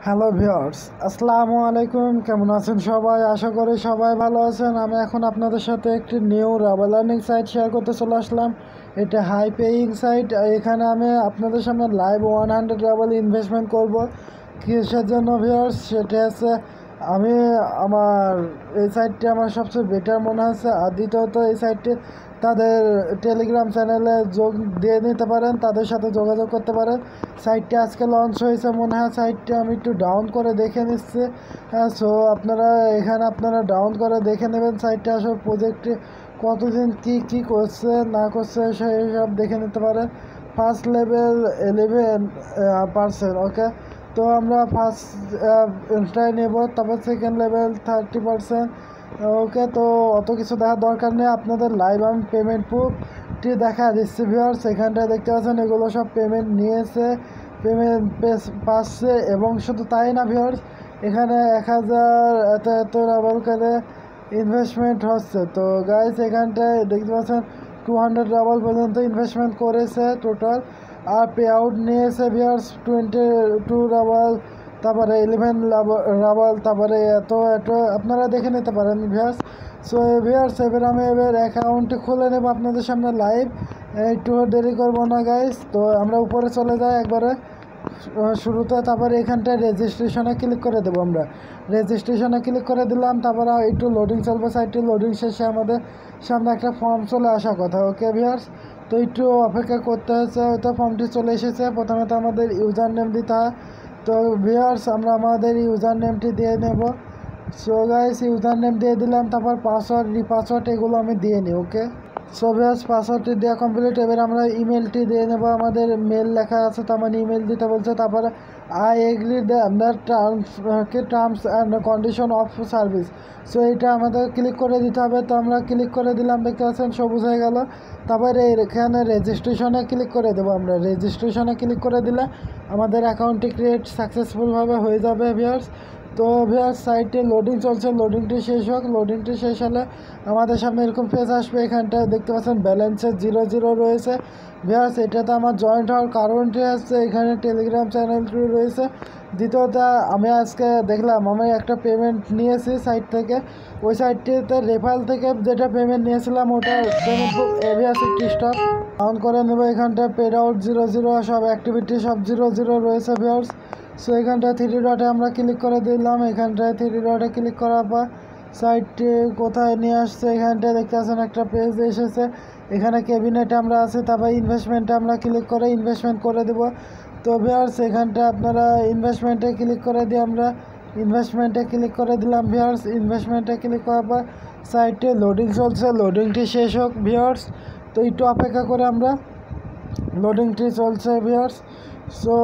Hello viewers, আসসালামু আলাইকুম। কেমন আছেন সবাই? আশা করি সবাই ভালো আছেন। আমি এখন আপনাদের সাথে একটি new rubber learning site share করতে চলে আসলাম। এটা হাই পেইং সাইট। এখানে আমি আপনাদের সামনে লাইভ 100 রাবার ইনভেস্টমেন্ট করব। কিসের জন্য ভিউয়ার্স? সেটা হচ্ছে আমি আমার এই সাইটটি আমার সবচেয়ে বেটার মনে হচ্ছে। আর দ্বিতীয়ত এই সাইটটি তাদের টেলিগ্রাম চ্যানেলে যোগ দিয়ে নিতে পারেন, তাদের সাথে যোগাযোগ করতে পারেন। সাইটটি আজকে লঞ্চ হয়েছে মনে হয়। সাইটটি আমি একটু ডাউন করে দেখে নিচ্ছি। হ্যাঁ, সো আপনারা ডাউন করে দেখে নেবেন সাইটটি আসলে প্রজেক্টটি কতদিন কি করছে না করছে সেই সব দেখে নিতে পারেন। ফার্স্ট লেভেল 11%, ওকে। তো আমরা ফার্স্টটাই নেব, তারপর সেকেন্ড লেভেল 30%, ওকে। তো অত কিছু দেখার দরকার নেই, আপনাদের লাইভ আমি পেমেন্ট প্রুফটি দেখা দিচ্ছি ভিউয়ার্স। এখানটায় দেখতে পাচ্ছেন এগুলো সব পেমেন্ট নিয়েছে, পেমেন্ট পাচ্ছে। এবং শুধু তাই না ভিউয়ার্স, এখানে 1000 এত রাবার করে ইনভেস্টমেন্ট হচ্ছে। তো গাইস এখানটায় দেখতে পাচ্ছেন 200 রাবার পর্যন্ত ইনভেস্টমেন্ট করেছে টোটাল। আর পে আউট নিয়েছে ভিউয়ার্স 22 রাবার, তারপরে 11 রাবার, তারপরে এত আপনারা দেখে নিতে পারেন ভিউয়ার্স। সো ভিউয়ার্স এবার আমি অ্যাকাউন্টটি খুলে নেব আপনাদের সামনে লাইভ। একটু দেরি করবো না গাইস। তো আমরা উপরে চলে যাই একবারে শুরুতে। তারপরে এখানটায় রেজিস্ট্রেশনে ক্লিক করে দেবো। আমরা রেজিস্ট্রেশনে ক্লিক করে দিলাম। তারপরে একটু লোডিং চলবে, সাইটটি লোডিং শেষে আমাদের সামনে একটা ফর্ম চলে আসার কথা, ওকে ভিউয়ার্স। তো একটু অপেক্ষা করতে হচ্ছে, হয়তো ফর্মটি চলে এসেছে। প্রথমে তো আমাদের ইউজার নেম দিতে হয়। তো ভিউয়ার্স আমরা আমাদের ইউজার নেমটি দিয়ে নেব। সো গাইস ইউজার নেম দিয়ে দিলাম, তারপর পাসওয়ার্ড রিপাসওয়ার্ড এগুলো আমি দিয়ে নিই, ওকে। সো ভিউয়ার্স পাসওয়ার্ডটি দেওয়া কমপ্লিট। এবার আমরা ইমেলটি দিয়ে নেব, আমাদের মেল লেখা আছে, তো আমার ইমেল দিতে বলছে। তারপরে I agree the terms and condition of service. So এইটা আমাদের ক্লিক করে দিতে হবে। তো আমরা ক্লিক করে দিলাম, দেখতে পাচ্ছেন সবুজ হয়ে গেল। তারপরে এখানে রেজিস্ট্রেশনে ক্লিক করে দেবো। আমরা রেজিস্ট্রেশনে ক্লিক করে দিলে আমাদের অ্যাকাউন্টটি ক্রিয়েট সাকসেসফুলভাবে হয়ে যাবে ভিউয়ার্স। তো ভিউয়ার্স সাইটে লোডিং চলছে, লোডিংটি শেষ হোক। লোডিংটি শেষ হলে আমাদের সামনে এরকম পেজ আসবে। এখানটায় দেখতে পাচ্ছেন ব্যালেন্সে 0 রয়েছে ভিউয়ার্স। এটাতে আমার জয়েন্ট হওয়ার কারণটি হচ্ছে এখানে টেলিগ্রাম চ্যানেলটি রয়েছে। দ্বিতীয়ত আমি আজকে দেখলাম আমি একটা পেমেন্ট নিয়েছি সাইট থেকে। ওই সাইটটিতে রেফারেল থেকে যেটা পেমেন্ট নিয়েছিলাম ওটা পেমেন্ট ভিউয়ার্স একটি স্টপ অন করে নেব। এখানটায় পেড আউট 0 সব অ্যাক্টিভিটি সব 0 রয়েছে ভিউয়ার্স। সো এখানটায় 3 ডটে আমরা ক্লিক করে দিলাম। এখানটায় 3 ডটে ক্লিক করার পর সাইটটি কোথায় নিয়ে আসছে, এখানটায় দেখতে পাচ্ছেন একটা পেজ এসেছে। এখানে ক্যাবিনেটে আমরা আছি, তারপর ইনভেস্টমেন্টে আমরা ক্লিক করে ইনভেস্টমেন্ট করে দেব। তো ভিউয়ার্স এখানটা আপনারা ইনভেস্টমেন্টে ক্লিক করে দিয়ে আমরা ইনভেস্টমেন্টে ক্লিক করে দিলাম ভিউয়ার্স। ইনভেস্টমেন্টে ক্লিক করার পর সাইটে লোডিং চলছে, লোডিংটি শেষ হোক ভিউয়ার্স। তো একটু অপেক্ষা করে আমরা লোডিংটি চলছে ভিউয়ার্স। সো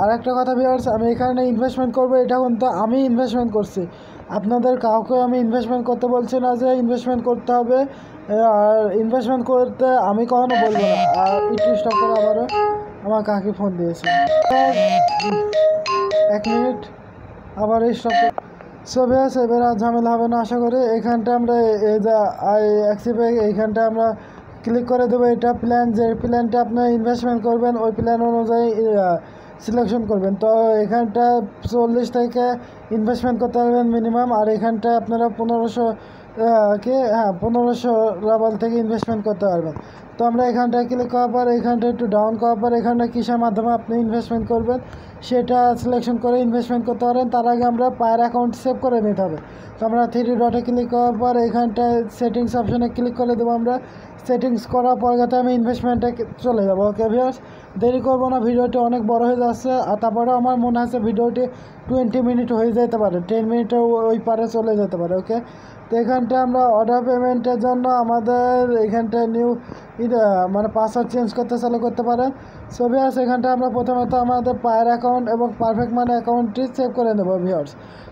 আরেকটা কথা ভিউয়ার্স, আমি এখানে ইনভেস্টমেন্ট করবো, এটা কিন্তু আমি ইনভেস্টমেন্ট করছি, আপনাদের কাউকে আমি ইনভেস্টমেন্ট করতে বলছি না যে ইনভেস্টমেন্ট করতে হবে। আর ইনভেস্টমেন্ট করতে আমি কখনো বলবো না। আর একটু স্টপ করে আবারও আমার কাকি ফোন দিয়েছে, 1 মিনিট আবার স্টপ করে। সো ভিউয়ার্স এবার আর ঝামেলা হবে না আশা করি। এখানটা আমরা এই যে এইখানটা আমরা ক্লিক করে দেবো। এটা প্ল্যান, যে প্ল্যানটা আপনারা ইনভেস্টমেন্ট করবেন ওই প্ল্যান অনুযায়ী সিলেকশন করবেন। তো এখানটা 40 থেকে ইনভেস্টমেন্ট করতে পারবেন মিনিমাম। আর এখানটা আপনারা 1500 রাবাল থেকে ইনভেস্টমেন্ট করতে পারবেন। তো আমরা এখানটায় ক্লিক করার পর এখানটা একটু ডাউন করার পর এখানটা কিসের মাধ্যমে আপনি ইনভেস্টমেন্ট করবেন সেটা সিলেকশন করে ইনভেস্টমেন্ট করতে পারেন। তার আগে আমরা পায়ের অ্যাকাউন্ট সেভ করে নিতে হবে। তো আমরা 3 ডটে ক্লিক করার পর এখানটায় সেটিংস অপশানে ক্লিক করে দেবো। আমরা সেটিংস করার পর যাতে আমি ইনভেস্টমেন্টে চলে যাবো, ওকে ভিউয়ার্স। দেরি করবো না, ভিডিওটি অনেক বড় হয়ে যাচ্ছে। আর তারপরেও আমার মনে হচ্ছে ভিডিওটি 20 মিনিট হয়ে যেতে পারে, 10 মিনিটে ওই পারে চলে যেতে পারে, ওকে। তো এখানটা আমরা অর্ডার পেমেন্টের জন্য আমাদের এখানটায় মানে পাসওয়ার্ড চেঞ্জ করতে চালু করতে পারেন। সো ভিউয়ার্স এখানটা আমরা প্রথমত আমাদের পায়ের অ্যাকাউন্ট এবং পারফেক্ট মানি অ্যাকাউন্টটি সেভ করে নেব ভিউয়ার্স।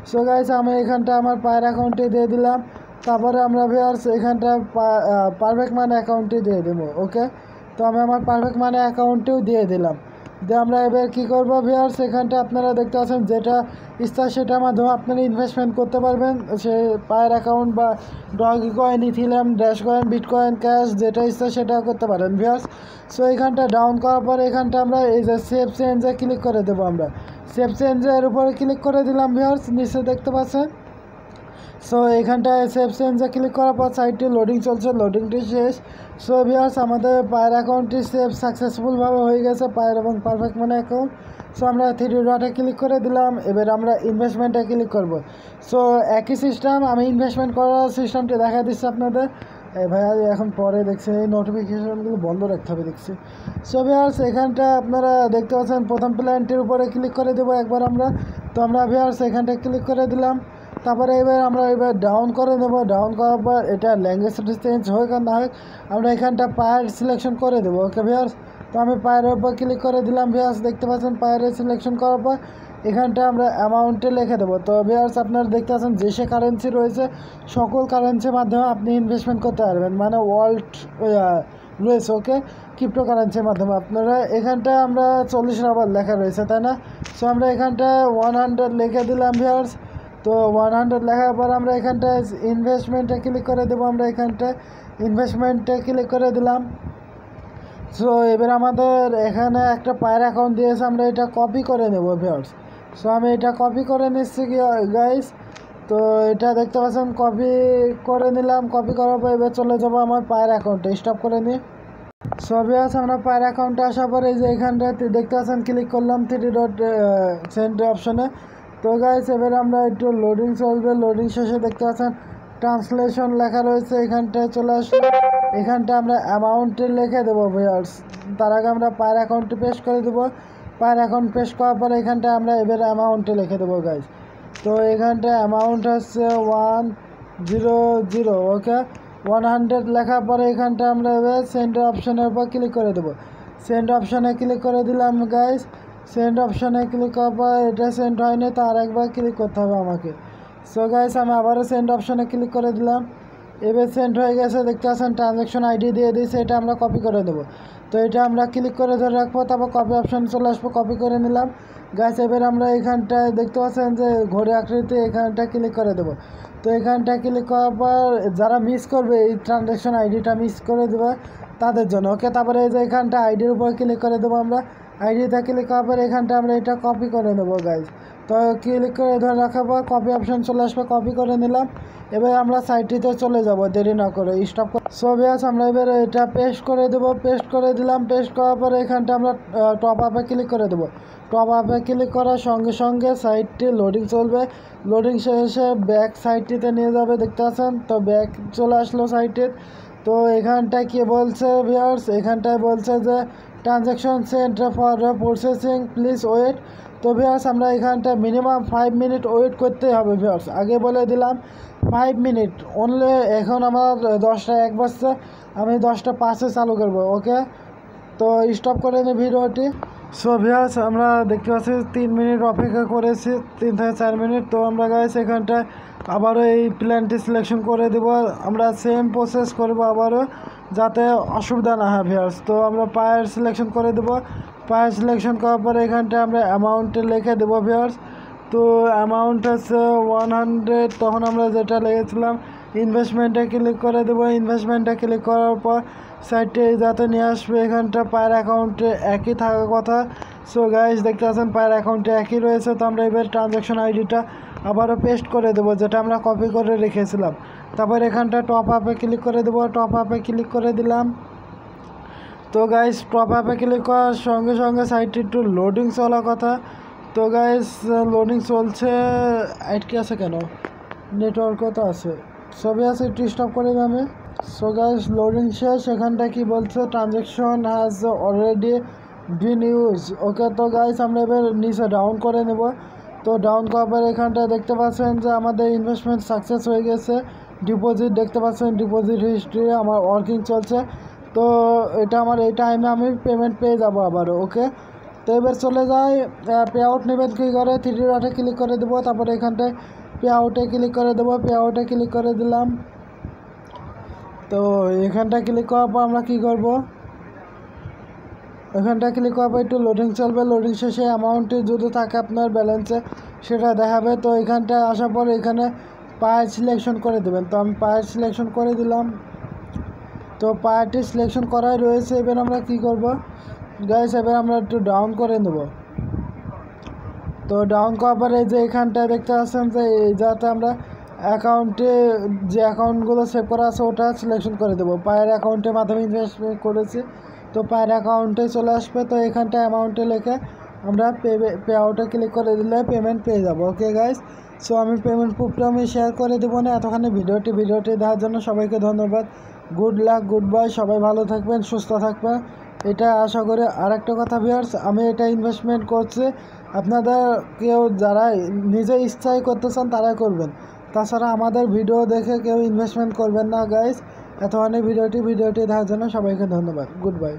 সো গাইস আমি এখানটা আমার পায়ের অ্যাকাউন্টটি দিয়ে দিলাম। তারপরে আমরা ভিউয়ার্স এখানটা পারফেক্ট মানি অ্যাকাউন্টটি দিয়ে দেবো, ওকে। তো আমি আমার পারফেক্ট মানি অ্যাকাউন্টটিও দিয়ে দিলাম। দিয়ে আমরা এবার কী করবো ভিউয়ার্স, এখানটা আপনারা দেখতে পাচ্ছেন যেটা ইচ্ছা সেটার মাধ্যমে আপনারা ইনভেস্টমেন্ট করতে পারবেন। সে পায়ের অ্যাকাউন্ট বা Dogecoin, Ethereum, dash coin, Bitcoin, cash, যেটা ইচ্ছা সেটা করতে পারেন ভিউয়ার্স। সো এখানটা ডাউন করার পর এখানটা আমরা এই যে সেভ চেঞ্জে ক্লিক করে দেবো। আমরা সেভ চেঞ্জের উপরে ক্লিক করে দিলাম ভিউয়ার্স, নিচে দেখতে পাচ্ছেন। সো এখানটায় সেভ চেঞ্জে ক্লিক করার পর সাইটটি লোডিং চলছে, লোডিংটি শেষ। সো ভিউয়ার্স আমাদের পায়ের অ্যাকাউন্টটি সেভ সাকসেসফুলভাবে হয়ে গেছে, পায়ের এবং পারফেক্ট মানি অ্যাকাউন্ট। সো আমরা 3 ডটে ক্লিক করে দিলাম, এবার আমরা ইনভেস্টমেন্টে ক্লিক করব। সো একই সিস্টেম, আমি ইনভেস্টমেন্ট করার সিস্টেমটি দেখা দিচ্ছি আপনাদের। ভাইয়া এখন পরে দেখছি এই নোটিফিকেশনগুলো বন্ধ রাখতে হবে দেখছি। সো ভিউয়ার্স এখানটা আপনারা দেখতে পাচ্ছেন প্রথম প্ল্যানটির উপরে ক্লিক করে দেবো একবার আমরা। তো আমরা ভিউয়ার্স এখানটা ক্লিক করে দিলাম, তারপরে আমরা এবার ডাউন করে নেব। ডাউন করার পর এটা ল্যাঙ্গুয়েজটি চেঞ্জ হোক আর না হোক আমরা এখানটা পায়ের সিলেকশন করে দেবো। ওকে ভিউয়ার্স, তো আমি পায়ের উপর ক্লিক করে দিলাম ভিউয়ার্স, দেখতে পাচ্ছেন পায়ের সিলেকশন করার পর এখানটা আমরা অ্যামাউন্টে লিখে দেবো। তো ভিউয়ার্স আপনারা দেখতে পাচ্ছেন যে সে কারেন্সি রয়েছে সকল কারেন্সির মাধ্যমে আপনি ইনভেস্টমেন্ট করতে পারবেন, মানে ওয়ার্ল্ড রয়েছে ওকে ক্রিপ্টো কারেন্সির মাধ্যমে আপনারা। এখানটা আমরা 40 রাবার লেখা রয়েছে তাই না? সো আমরা এখানটা 100 লিখে দিলাম ভিউয়ার্স। তো 100 লেখার পর আমরা এখানটায় ইনভেস্টমেন্টে ক্লিক করে দেবো। আমরা এখানটায় ইনভেস্টমেন্টে ক্লিক করে দিলাম। সো এবার আমাদের এখানে একটা পায়ের অ্যাকাউন্ট দিয়েছে, আমরা এটা কপি করে নেব ভিউয়ার্স। সো আমি এটা কপি করে নিচ্ছি গাইস। তো এটা দেখতে পাচ্ছেন কপি করে নিলাম, কপি করার পর এবার চলে যাবো আমার পায়ের অ্যাকাউন্টে, স্টপ করে নিই। সো ভিউয়ার্স আমরা পায়ের অ্যাকাউন্টে আসার পরে এই যে এখানটাতে দেখতে পাচ্ছেন ক্লিক করলাম 3 ডট সেন্ড অপশনে। তো গাইস এবার আমরা একটু লোডিং চলবে, লোডিং শেষে দেখতে পাচ্ছেন ট্রান্সলেশন লেখা রয়েছে, এখানটায় চলে আসলো। এখানটা আমরা অ্যামাউন্টে লিখে দেবো ভিউয়ার্স, তার আগে আমরা পায়ের অ্যাকাউন্টে পেস্ট করে দেবো। পায়ের অ্যাকাউন্ট পেস্ট করার পরে এখানটা আমরা এবার অ্যামাউন্টে লিখে দেবো গাইস। তো এখানটা অ্যামাউন্ট হচ্ছে 100 ওকে 100 লেখার পরে এখানটা আমরা এবার সেন্ড অপশনের উপর ক্লিক করে দেবো। সেন্ড অপশনে ক্লিক করে দিলাম গাইস। সেন্ড অপশনে ক্লিক করার পর এটা সেন্ড হয়নি, তো আরেকবার ক্লিক করতে হবে আমাকে। সো গাইস আমি আবারও সেন্ড অপশনে ক্লিক করে দিলাম, এবার সেন্ড হয়ে গেছে। দেখতে পাচ্ছেন ট্রানজ্যাকশন আইডি দিয়ে দিয়েছে, এটা আমরা কপি করে দেবো। তো এটা আমরা ক্লিক করে ধরে রাখবো, তারপর কপি অপশন চলে আসবো, কপি করে নিলাম গাইস। এবার আমরা এখানটায় দেখতে পাচ্ছেন যে ঘড়ি আকৃতি, এখানটা ক্লিক করে দেবো। তো এখানটা ক্লিক করার পর যারা মিস করবে এই ট্রানজ্যাকশন আইডিটা মিস করে দেবে তাদের জন্য ওকে। তারপরে এই যে এখানটা আইডির উপর ক্লিক করে দেবো আমরা, আইডিতে ক্লিক করার পর এখানটা আমরা এটা কপি করে নেবো গাইস। তো ক্লিক করে ধরে রাখার পর কপি অপশন চলে আসবে, কপি করে নিলাম। এবার আমরা সাইটটিতে চলে যাব দেরি না করে, স্টপ করে। সো ভিউয়ার্স আমরা এবার এটা পেস্ট করে দেবো, পেস্ট করে দিলাম। পেস্ট করার পরে এখানটা আমরা টপ আপে ক্লিক করে দেবো। টপ আপে ক্লিক করার সঙ্গে সঙ্গে সাইটটি লোডিং চলবে, লোডিং শেষে ব্যাক সাইটটিতে নিয়ে যাবে দেখতে পাচ্ছেন। তো ব্যাক চলে আসলো সাইটের। তো এখানটায় কি বলছে ভিউয়ার্স, এখানটায় বলছে যে transaction sent for processing please wait. তো ভিউয়ার্স আমরা এখানটা মিনিমাম 5 মিনিট ওয়েট করতেই হবে ভিউয়ার্স, আগে বলে দিলাম 5 মিনিট অনলি। এখন আমার 10টা 1 বাজছে, আমি 10টা 5-এ চালু করবো ওকে। তো স্টপ করে নিই ভিডিওটি। সো ভিউয়ার্স আমরা দেখতে পাচ্ছি 3 মিনিট অপেক্ষা করেছি, 3 থেকে 4 মিনিট। তো আমরা গাইস এখানটায় আবারও এই প্ল্যানটি সিলেকশন করে দেব, আমরা সেম প্রসেস করব আবারও যাতে অসুবিধা না হয় ভিউয়ার্স। তো আমরা পায়ের সিলেকশন করে দেব, পায়ের সিলেকশন করার পরে এখানটা আমরা অ্যামাউন্টে লিখে দেবো ভিউয়ার্স। তো অ্যামাউন্ট হচ্ছে 100, তখন আমরা যেটা লিখেছিলাম। ইনভেস্টমেন্টে ক্লিক করে দেবো, ইনভেস্টমেন্টে ক্লিক করার পর সাইটে যাতে নিয়ে আসবে, এখানটা পায়ের অ্যাকাউন্টে একই থাকার কথা। সো গাইস দেখতে পাচ্ছেন পায়ের অ্যাকাউন্টে একই রয়েছে। তো আমরা এবার ট্রানজ্যাকশন আইডিটা আবারও পেস্ট করে দেবো, যেটা আমরা কপি করে রেখেছিলাম। তারপর এখানটা টপ আপে ক্লিক করে দেবো, টপ আপে ক্লিক করে দিলাম। তো গাইস টপ আপে ক্লিক করার সঙ্গে সঙ্গে সাইটটি একটু লোডিং চলার কথা। তো গাইস লোডিং চলছে, আটকে আছে কেন, নেটওয়ার্কও তো আছে। সবই আছে, একটু স্টপ করে দিই আমি। সো গাইস লোডিং শেষ, এখানটা কি বলছে transaction has already been use ওকে। তো গাইস আমরা এবার নিচে ডাউন করে নেব। তো ডাউন করার পর এখানটা দেখতে পাচ্ছেন যে আমাদের ইনভেস্টমেন্ট সাকসেস হয়ে গেছে। ডিপোজিট দেখতে পাচ্ছেন, ডিপোজিট হিস্ট্রি আমার ওয়ার্কিং চলছে। তো এটা আমার এই টাইমে আমি পেমেন্ট পেয়ে যাবো আবারও ওকে। তো এবার চলে যাই পে আউট নেবেন কী করে, 3 ডটে ক্লিক করে দেবো। তারপরে এখানটায় পে আউটে ক্লিক করে দেবো, পে আউটে ক্লিক করে দিলাম। তো এখানটা ক্লিক করার পর আমরা কী করব, ওখানটা ক্লিক করার পর একটু লোডিং চলবে, লোডিং শেষে অ্যামাউন্টে যদি থাকে আপনার ব্যালেন্সে সেটা দেখাবে। তো এখানটা আসার পর এখানে পায়ার সিলেকশন করে দেবেন। তো আমি পায়ার সিলেকশন করে দিলাম। তো পায়ারটি সিলেকশন করাই রয়েছে। এবার আমরা কি করব গাইস, এবার আমরা একটু ডাউন করে নেব। তো ডাউন করার পরে যে এখানটায় দেখতে পাচ্ছেন যে যাতে আমরা অ্যাকাউন্টে যে অ্যাকাউন্টগুলো সেভ করা আছে ওটা সিলেকশন করে দেবো। পায়ের অ্যাকাউন্টের মাধ্যমে ইনভেস্টমেন্ট করেছি, তো পায়ের অ্যাকাউন্টে চলে আসবে। তো এখানটায় অ্যামাউন্টে লিখে আমরা পে আউটে ক্লিক করে দিলে পেমেন্ট পেয়ে যাবো। ওকে গাইস, সো আমি পেমেন্ট প্রুফটা আমি শেয়ার করে দেবো না এতখানি ভিডিওটি দেখার জন্য সবাইকে ধন্যবাদ। গুড লাক, গুড বাই, সবাই ভালো থাকবেন, সুস্থ থাকবেন, এটা আশা করি। আর একটা কথা ভিউয়ার্স, আমি এটা ইনভেস্টমেন্ট করছি, আপনাদের কেউ যারা নিজে ইচ্ছাই করতে চান তারাই করবেন, তাছাড়া আমাদের ভিডিও দেখে কেউ ইনভেস্টমেন্ট করবেন না গাইস। এতখানি ভিডিওটি দেখার জন্য সবাইকে ধন্যবাদ। Good bye.